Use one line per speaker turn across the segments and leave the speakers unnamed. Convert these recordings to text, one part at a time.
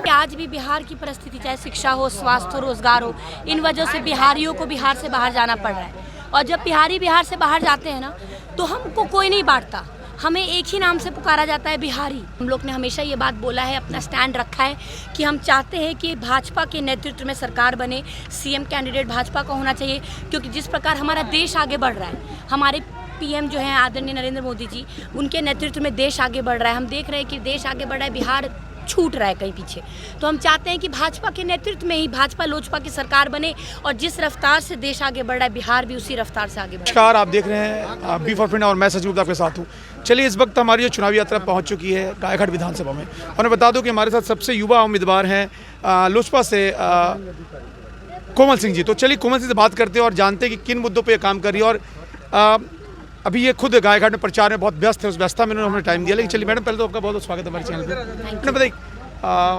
आज भी बिहार की परिस्थिति, चाहे शिक्षा हो, स्वास्थ्य हो, रोजगार हो, इन वजह से बिहारियों को बिहार से बाहर जाना पड़ रहा है। और जब बिहारी बिहार से बाहर जाते हैं ना, तो हमको कोई नहीं बांटता, हमें एक ही नाम से पुकारा जाता है, बिहारी। हम लोग ने हमेशा ये बात बोला है, अपना स्टैंड रखा है कि हम चाहते हैं कि भाजपा के नेतृत्व में सरकार बने, सीएम कैंडिडेट भाजपा का होना चाहिए, क्योंकि जिस प्रकार हमारा देश आगे बढ़ रहा है, हमारे पीएम जो हैं आदरणीय नरेंद्र मोदी जी, उनके नेतृत्व में देश आगे बढ़ रहा है। हम देख रहे हैं कि देश आगे बढ़ रहा है, बिहार छूट रहा है कहीं पीछे। तो हम चाहते हैं कि भाजपा के नेतृत्व में ही भाजपा लोजपा की सरकार बने, और जिस रफ्तार से देश आगे बढ़ रहा है, बिहार भी उसी रफ्तार से आगे बढ़ रहा है।
नमस्कार, आप देख रहे हैं बी फॉर फ्रेंड और मैं सचिव आपके साथ हूँ। चलिए, इस वक्त हमारी जो चुनावी यात्रा पहुँच चुकी है गायघाट विधानसभा में, और मैं बता दूँ कि हमारे साथ सबसे युवा उम्मीदवार हैं लोजपा से कोमल सिंह जी। तो चलिए कोमल सिंह से बात करते हैं और जानते हैं कि किन मुद्दों पर ये काम कर रही है। और अभी ये खुद गायघाट में प्रचार में बहुत व्यस्त है, उस व्यस्तता में उन्होंने टाइम दिया। लेकिन चलिए मैडम, पहले तो आपका बहुत बहुत स्वागत है हमारे चैनल पर। बताइए,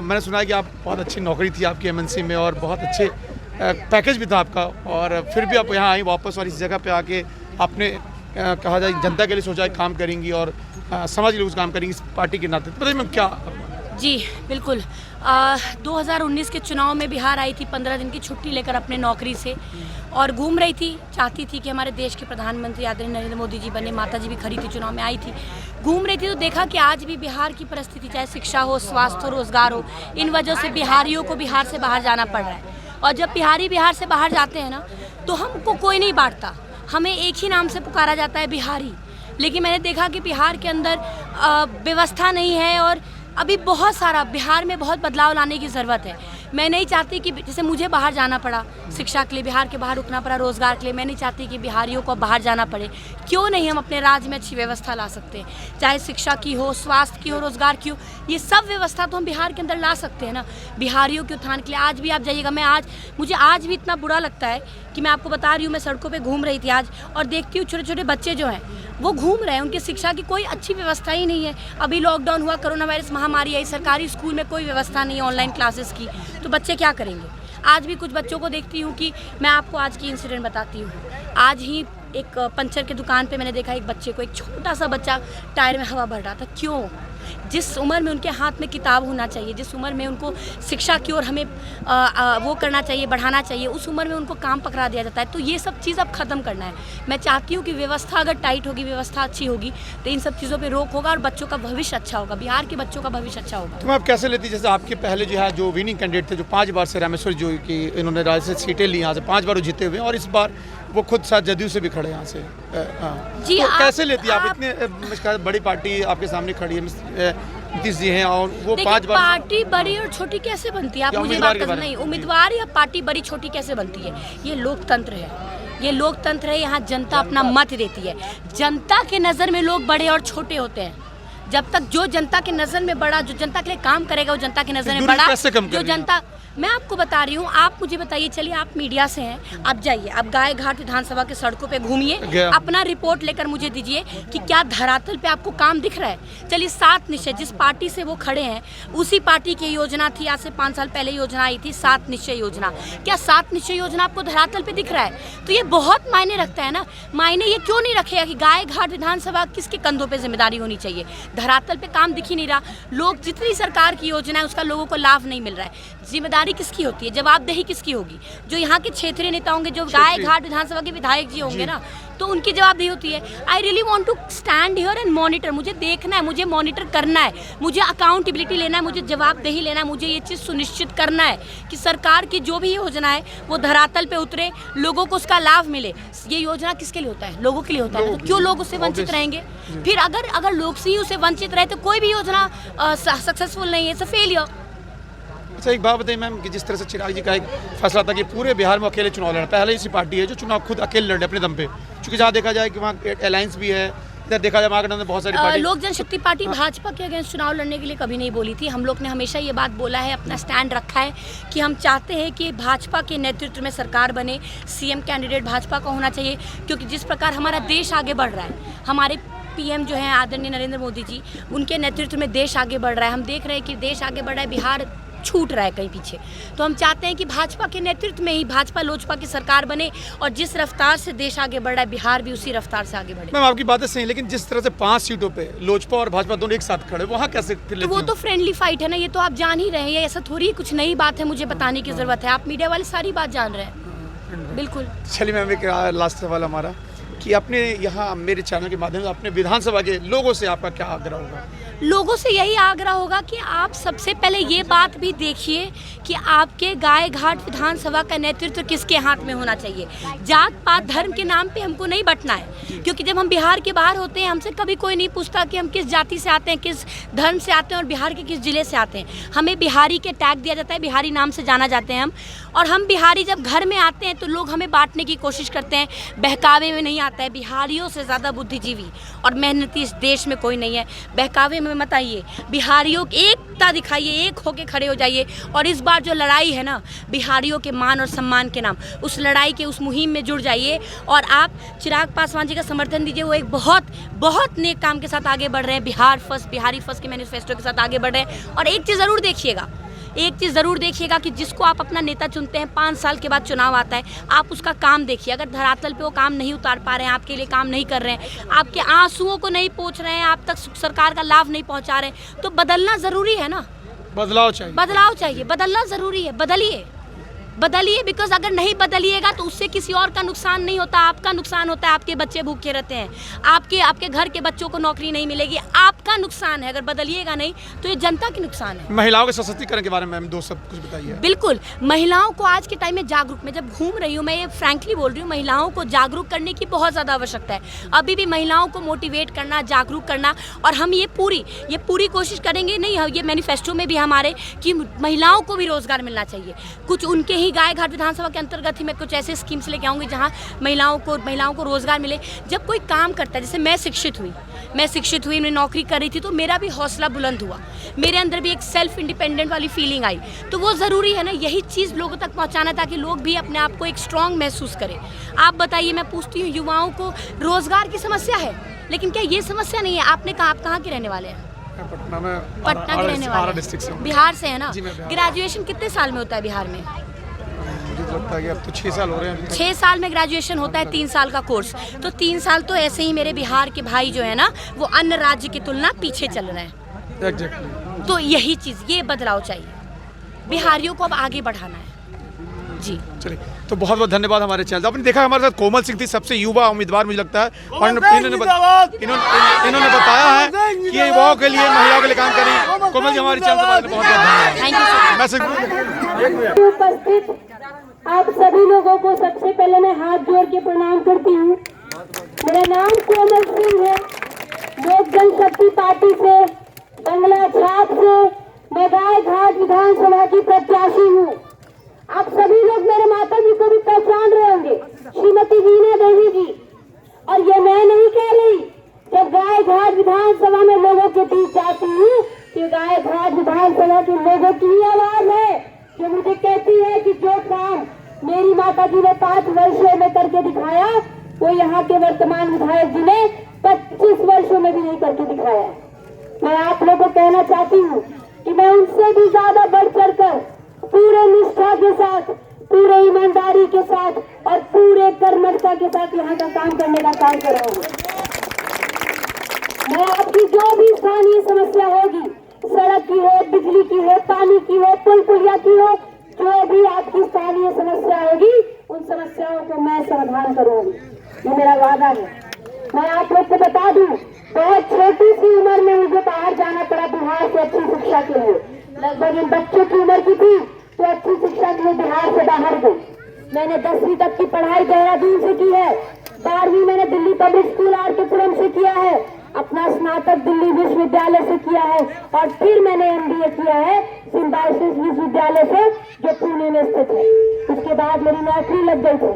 मैंने सुना है कि आप बहुत अच्छी नौकरी थी आपकी एमएनसी में, और बहुत अच्छे पैकेज भी था आपका, और फिर भी आप यहाँ आई वापस, और इस जगह पे आके आपने कहा जाए जनता के लिए सोचा काम करेंगी और समाज के लिए कुछ काम करेंगी इस पार्टी के नाते। बताइए मैम, क्या?
जी बिल्कुल, 2019 के चुनाव में बिहार आई थी 15 दिन की छुट्टी लेकर अपने नौकरी से, और घूम रही थी, चाहती थी कि हमारे देश के प्रधानमंत्री आदरणीय नरेंद्र मोदी जी बने। माता जी भी खड़ी थी, चुनाव में आई थी, घूम रही थी, तो देखा कि आज भी बिहार की परिस्थिति, चाहे शिक्षा हो, स्वास्थ्य हो, रोजगार हो, इन वजह से बिहारियों को बिहार से बाहर जाना पड़ रहा है। और जब बिहारी बिहार से बाहर जाते हैं ना, तो हमको कोई नहीं बांटता, हमें एक ही नाम से पुकारा जाता है, बिहारी। लेकिन मैंने देखा कि बिहार के अंदर व्यवस्था नहीं है, और अभी बहुत सारा बिहार में बहुत बदलाव लाने की ज़रूरत है। मैं नहीं चाहती कि जैसे मुझे बाहर जाना पड़ा शिक्षा के लिए, बिहार के बाहर रुकना पड़ा रोज़गार के लिए, मैं नहीं चाहती कि बिहारियों को बाहर जाना पड़े। क्यों नहीं हम अपने राज्य में अच्छी व्यवस्था ला सकते हैं, चाहे शिक्षा की हो, स्वास्थ्य की हो, रोज़गार की हो, ये सब व्यवस्था तो हम बिहार के अंदर ला सकते हैं ना, बिहारियों के उत्थान के लिए। आज भी आप जाइएगा, मुझे आज भी इतना बुरा लगता है कि मैं आपको बता रही हूँ, मैं सड़कों पर घूम रही थी आज, और देखती हूँ छोटे छोटे बच्चे जो हैं वो घूम रहे हैं, उनकी शिक्षा की कोई अच्छी व्यवस्था ही नहीं है। अभी लॉकडाउन हुआ, कोरोना वायरस महामारी आई, सरकारी स्कूल में कोई व्यवस्था नहीं है ऑनलाइन क्लासेस की, तो बच्चे क्या करेंगे? आज भी कुछ बच्चों को देखती हूँ कि मैं आपको आज की इंसिडेंट बताती हूँ। आज ही एक पंचर के दुकान पे मैंने देखा एक बच्चे को, एक छोटा सा बच्चा टायर में हवा भर रहा था। क्यों? जिस उम्र में उनके हाथ में किताब होना चाहिए, जिस उम्र में उनको शिक्षा की ओर हमें वो करना चाहिए, बढ़ाना चाहिए, उस उम्र में उनको काम पकड़ा दिया जाता है। तो ये सब चीज़ अब ख़त्म करना है। मैं चाहती हूँ कि व्यवस्था अगर टाइट होगी, व्यवस्था अच्छी होगी, तो इन सब चीज़ों पे रोक होगा और बच्चों का भविष्य अच्छा होगा, बिहार के बच्चों का भविष्य अच्छा होगा।
तो आप कैसे लेती, जैसे आपके पहले जो है जो विनिंग कैंडिडेट थे, जो 5 बार से रामेश्वर जो कि इन्होंने राज्य से सीटें ली, यहाँ से 5 बार जीते हुए, और इस बार वो खुद साथ जदयू से भी खड़े यहाँ से।
जी,
तो कैसे लेती आप इतने बड़ी पार्टी आपके सामने खड़ी है, नीतीश जी हैं, और वो 5 बार।
पार्टी बड़ी और छोटी कैसे बनती है? आप मुझे बात नहीं, उम्मीदवार या पार्टी बड़ी छोटी कैसे बनती है? ये लोकतंत्र है, ये लोकतंत्र है। यहाँ जनता अपना मत देती है, जनता के नज़र में लोग बड़े और छोटे होते हैं। जब तक जो जनता के नज़र में बड़ा, जो जनता के लिए काम करेगा, वो जनता के नज़र में बड़ा, जो जनता। मैं आपको बता रही हूँ, आप मुझे बताइए, चलिए आप मीडिया से हैं, आप जाइए, आप गायघाट विधानसभा के सड़कों पे घूमिए, अपना रिपोर्ट लेकर मुझे दीजिए कि क्या धरातल पे आपको काम दिख रहा है। चलिए 7 निश्चय, जिस पार्टी से वो खड़े हैं उसी पार्टी की योजना थी, आज से 5 साल पहले योजना आई थी 7 निश्चय योजना। क्या 7 निश्चय योजना आपको धरातल पे दिख रहा है? तो ये बहुत मायने रखता है ना। मायने ये क्यों नहीं रखेगा कि गायघाट विधानसभा किसके कंधों पर जिम्मेदारी होनी चाहिए? धरातल पे काम दिख ही नहीं रहा, लोग जितनी सरकार की योजना है उसका लोगों को लाभ नहीं मिल रहा है। जिम्मेदारी किसकी होती है? जवाबदेही किसकी होगी? जो यहाँ के क्षेत्रीय नेता होंगे, जो गायघाट विधानसभा के विधायक जी होंगे ना, तो उनकी जवाबदेही होती है। I really want to stand here and monitor. मुझे देखना है, मुझे मॉनिटर करना है, मुझे अकाउंटेबिलिटी लेना है, मुझे जवाबदेही लेना है, मुझे ये चीज़ सुनिश्चित करना है कि सरकार की जो भी योजना है वो धरातल पे उतरे, लोगों को उसका लाभ मिले। ये योजना किसके लिए होता है? लोगों के लिए होता है। तो क्यों लोग उससे वंचित रहेंगे? फिर अगर लोग से ही उसे वंचित रहे तो कोई भी योजना सक्सेसफुल नहीं है, इट्स अ फेलियर।
अच्छा, एक बात बताइए मैम, कि जिस तरह से चिराग जी का एक फैसला था कि पूरे बिहार में अकेले चुनाव लड़ना, पहले इसी पार्टी है जो चुनाव खुद अकेले लड़े अपने दम पे, क्योंकि जहाँ देखा जाए कि वहाँ अलायंस भी है, इधर देखा जाए वहाँ बहुत सारी पार्टी।
लोक जनशक्ति पार्टी भाजपा के अगेंस्ट चुनाव लड़ने के लिए कभी नहीं बोली थी। हम लोग ने हमेशा ये बात बोला है, अपना स्टैंड रखा है कि हम चाहते हैं कि भाजपा के नेतृत्व में सरकार बने, सीएम कैंडिडेट भाजपा का होना चाहिए, क्योंकि जिस प्रकार हमारा देश आगे बढ़ रहा है, हमारे पीएम जो हैं आदरणीय नरेंद्र मोदी जी, उनके नेतृत्व में देश आगे बढ़ रहा है। हम देख रहे हैं कि देश आगे बढ़ रहा है, बिहार छूट रहा है कहीं पीछे। तो हम चाहते हैं कि भाजपा के नेतृत्व में ही भाजपा लोजपा की सरकार बने और जिस रफ्तार से देश आगे बढ़ रहा है बिहार भी उसी रफ्तार से आगे बढ़े।
मैम आपकी बातें सही है, लेकिन जिस तरह से 5 सीटों पे लोजपा और भाजपा दोनों एक साथ खड़े, वहाँ कैसे फिर
तो वो तो फ्रेंडली फाइट है ना, ये तो आप जान ही रहे हैं, ये ऐसा थोड़ी कुछ नई बात है मुझे बताने की ज़रूरत है, आप मीडिया वाले सारी बात जान रहे हैं। बिल्कुल।
चलिए मैम एक लास्ट सवाल हमारा कि अपने यहाँ मेरे चैनल के माध्यम से अपने विधानसभा के लोगों से आपका क्या आग्रह होगा?
लोगों से यही आग्रह होगा कि आप सबसे पहले ये बात भी देखिए कि आपके गाय घाट विधानसभा का नेतृत्व किसके हाथ में होना चाहिए। जात पात धर्म के नाम पे हमको नहीं बंटना है, क्योंकि जब हम बिहार के बाहर होते हैं हमसे कभी कोई नहीं पूछता कि हम किस जाति से आते हैं, किस धर्म से आते हैं और बिहार के किस ज़िले से आते हैं। हमें बिहारी के टैग दिया जाता है, बिहारी नाम से जाना जाते हैं हम। और हम बिहारी जब घर में आते हैं तो लोग हमें बांटने की कोशिश करते हैं, बहकावे में नहीं आता है। बिहारियों से ज़्यादा बुद्धिजीवी और मेहनती इस देश में कोई नहीं है। बहकावे में मत आइए, बिहारियों की एकता दिखाइए, एक होके खड़े हो जाइए। और इस बार जो लड़ाई है ना बिहारियों के मान और सम्मान के नाम, उस लड़ाई के उस मुहिम में जुड़ जाइए और आप चिराग पासवान जी का समर्थन दीजिए। वो एक बहुत नेक काम के साथ आगे बढ़ रहे हैं, बिहार फर्स्ट, बिहारी फर्स्ट के मैनिफेस्टो के साथ आगे बढ़ रहे हैं। और एक चीज़ ज़रूर देखिएगा कि जिसको आप अपना नेता चुनते हैं 5 साल के बाद चुनाव आता है, आप उसका काम देखिए। अगर धरातल पे वो काम नहीं उतार पा रहे हैं, आपके लिए काम नहीं कर रहे हैं, आपके आंसुओं को नहीं पोंछ रहे हैं, आप तक सरकार का लाभ नहीं पहुंचा रहे हैं, तो बदलना ज़रूरी है ना।
बदलाव चाहिए,
बदलना ज़रूरी है। बदलिए, बिकॉज अगर नहीं बदलिएगा तो उससे किसी और का नुकसान नहीं होता, आपका नुकसान होता है। आपके बच्चे भूखे रहते हैं, आपके घर के बच्चों को नौकरी नहीं मिलेगी, आपका नुकसान है। अगर बदलिएगा नहीं तो ये जनता की नुकसान है।
महिलाओं के सशक्तिकरण के बारे में मैम 2 शब्द कुछ बताइए।
बिल्कुल, महिलाओं को आज के टाइम में जागरूक, मैं जब घूम रही हूँ, मैं ये फ्रैंकली बोल रही हूँ, महिलाओं को जागरूक करने की बहुत ज़्यादा आवश्यकता है। अभी भी महिलाओं को मोटिवेट करना, जागरूक करना, और हम ये पूरी कोशिश करेंगे। नहीं, ये मैनिफेस्टो में भी हमारे कि महिलाओं को भी रोजगार मिलना चाहिए। कुछ उनके ही गाय घाट विधानसभा के अंतर्गत ही मैं कुछ ऐसे स्कीम्स लेके आऊँगी जहाँ महिलाओं को रोजगार मिले। जब कोई काम करता है, जैसे मैं शिक्षित हुई, मैं नौकरी कर रही थी, तो मेरा भी हौसला बुलंद हुआ, मेरे अंदर भी एक सेल्फ इंडिपेंडेंट वाली फीलिंग आई। तो वो ज़रूरी है ना, यही चीज़ लोगों तक पहुँचाना, ताकि लोग भी अपने आप को एक स्ट्रॉन्ग महसूस करें। आप बताइए, मैं पूछती हूँ, युवाओं को रोजगार की समस्या है, लेकिन क्या ये समस्या नहीं है? आपने कहा आप कहाँ के रहने वाले हैं?
पटना
के रहने वाले हैं, बिहार से है ना। ग्रेजुएशन कितने साल में होता है बिहार में?
लगता है कि अब तो 6 साल हो रहे हैं।
6 साल में ग्रेजुएशन होता है, 3 साल का कोर्स। तो 3 साल तो ऐसे ही मेरे बिहार के भाई जो है ना, वो अन्य राज्य की तुलना पीछे चल रहे हैं।
एग्जैक्टली।
तो यही चीज़, ये बदलाव चाहिए, बिहारियों को अब आगे बढ़ाना है जी।
चलिए, तो बहुत बहुत धन्यवाद हमारे चैनल। आपने देखा हमारे साथ कोमल सिंह थी, सबसे युवा उम्मीदवार मुझे लगता है, और इन्होंने बताया है कि युवाओं के लिए, महिलाओं के लिए काम करें। कोमल जी हमारे चैनल से बहुत धन्यवाद।
Thank you sir.
उपस्थित आप सभी लोगों को सबसे पहले मैं हाथ जोड़ के प्रणाम करती हूँ। मेरा नाम कोमल सिंह है, लोक जनशक्ति पार्टी से, बंगला छाप से मैं गाय घाट विधानसभा की प्रत्याशी हूँ। आप सभी लोग मेरे माता जी को भी पहचान रहे होंगे, श्रीमती वीणा देवी जी। और ये मैं नहीं कह रही, जब गाय घाट विधानसभा में लोगों के बीच जाती हूँ, तो गाय घाट विधानसभा के लोगों की ही आवाज है जो मुझे कहती है कि जो काम मेरी माता जी ने 5 वर्षों में करके दिखाया, वो यहाँ के वर्तमान विधायक जी ने 25 वर्षों में भी नहीं करके दिखाया। मैं आप लोगों को कहना चाहती हूँ कि मैं उनसे भी ज्यादा बढ़ चढ़ कर पूरे निष्ठा के साथ, पूरे ईमानदारी के साथ और पूरे कर्मठता के साथ यहाँ का काम करने का काम कर रहा हूँ। मैं आपकी जो भी स्थानीय समस्या होगी, सड़क की हो, बिजली की हो, पानी की हो, पुल पुलिया की हो, जो भी आपकी स्थानीय समस्या होगी, उन समस्याओं को मैं समाधान करूंगी, ये मेरा वादा है। मैं आप लोग को बता दूं, बहुत छोटी सी उम्र में मुझे बाहर जाना पड़ा बिहार से अच्छी शिक्षा के लिए। लगभग इन बच्चों की उम्र की थी तो अच्छी शिक्षा के लिए बिहार से बाहर गई। मैंने 10वीं तक की पढ़ाई देहरादून से की है, 12वीं मैंने दिल्ली पब्लिक स्कूल आर.के.पुरम से किया है, अपना स्नातक दिल्ली विश्वविद्यालय से किया है, और फिर मैंने MBA किया है सिम्बायोसिस विश्वविद्यालय से, जो पुणे में स्थित है। उसके बाद मेरी नौकरी लग गई थी।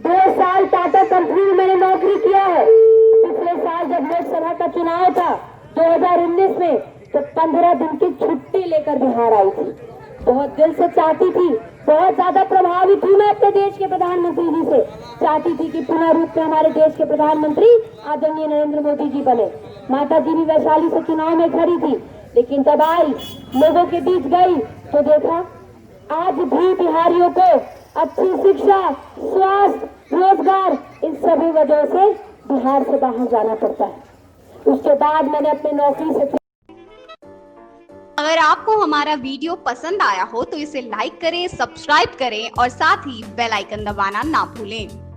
2 साल टाटा कंपनी में मैंने नौकरी किया है। पिछले साल जब लोकसभा का चुनाव था 2019 में, तो 15 दिन की छुट्टी लेकर बिहार आई थी। बहुत दिल से चाहती थी, बहुत ज्यादा प्रभावित थी मैं अपने देश के प्रधानमंत्री जी से, चाहती थी कि पुनः रूप में हमारे देश के प्रधानमंत्री आदरणीय नरेंद्र मोदी जी बने। माता जी भी वैशाली से चुनाव में खड़ी थी, लेकिन तब आई, लोगों के बीच गई, तो देखा आज भी बिहारियों को अच्छी शिक्षा, स्वास्थ्य, रोजगार इन सभी वजह से बिहार से बाहर जाना पड़ता है। उसके बाद मैंने अपनी नौकरी से
अगर आपको हमारा वीडियो पसंद आया हो तो इसे लाइक करें, सब्सक्राइब करें और साथ ही बेल आइकन दबाना ना भूलें।